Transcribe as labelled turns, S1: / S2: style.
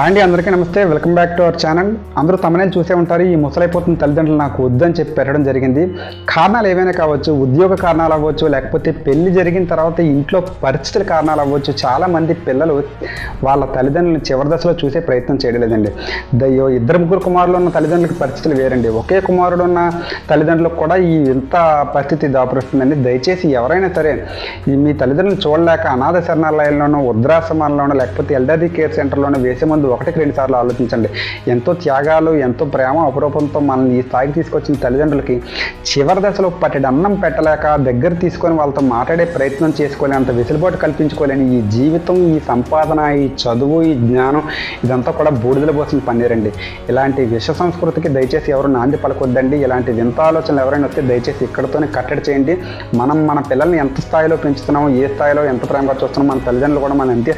S1: Hi అండి, అందరికీ నమస్తే. Welcome back to our channel. అందరూ తమనేలు చూసే ఉంటారు. ఈ ముసలైపోతున్న తల్లిదండ్రులు నాకు వద్దని చెప్పి పెట్టడం జరిగింది. కారణాలు ఏవైనా కావచ్చు, ఉద్యోగ కారణాలు అవ్వచ్చు, లేకపోతే పెళ్లి జరిగిన తర్వాత ఇంట్లో పరిస్థితుల కారణాలు అవ్వచ్చు. చాలామంది పిల్లలు వాళ్ళ తల్లిదండ్రులను చివరి దశలో చూసే ప్రయత్నం చేయడం లేదండి. ఇద్దరు ముగ్గురు కుమారులు ఉన్న తల్లిదండ్రులకి పరిస్థితులు వేరండి. ఒకే కుమారుడు ఉన్న తల్లిదండ్రులకు కూడా ఈ ఇంత పరిస్థితి దాపురిస్తుందండి. దయచేసి ఎవరైనా సరే మీ తల్లిదండ్రులను చూడలేక అనాథ శరణాలయాల్లోనూ, వృద్ధాశ్రమాల్లోనూ, లేకపోతే ఎల్డర్లీ కేర్ సెంటర్లోనూ వేసే ముందు 1-2 సార్లు ఆలోచించండి. ఎంతో త్యాగాలు, ఎంతో ప్రేమ అపురూపంతో మనల్ని ఈ స్థాయికి తీసుకొచ్చిన తల్లిదండ్రులకి చివరి దశలో పట్టెడు అన్నం పెట్టలేక దగ్గర తీసుకొని వాళ్ళతో మాట్లాడే ప్రయత్నం చేసుకోలేని, అంత వెసులుబాటు కల్పించుకోలేని ఈ జీవితం, ఈ సంపాదన, ఈ చదువు, ఈ జ్ఞానం ఇదంతా కూడా బూడిదల పోసిన పన్నీరండి. ఇలాంటి విష సంస్కృతికి దయచేసి ఎవరు నాంది పలకొద్దండి. ఇలాంటి వింత ఆలోచనలు ఎవరైనా వస్తే దయచేసి ఇక్కడితోనే కట్టడి చేయండి. మనం మన పిల్లల్ని ఎంత స్థాయిలో పెంచుతున్నామో, ఏ స్థాయిలో ఎంత ప్రేమగా చూస్తున్నామో మన తల్లిదండ్రులు కూడా మనం అంతే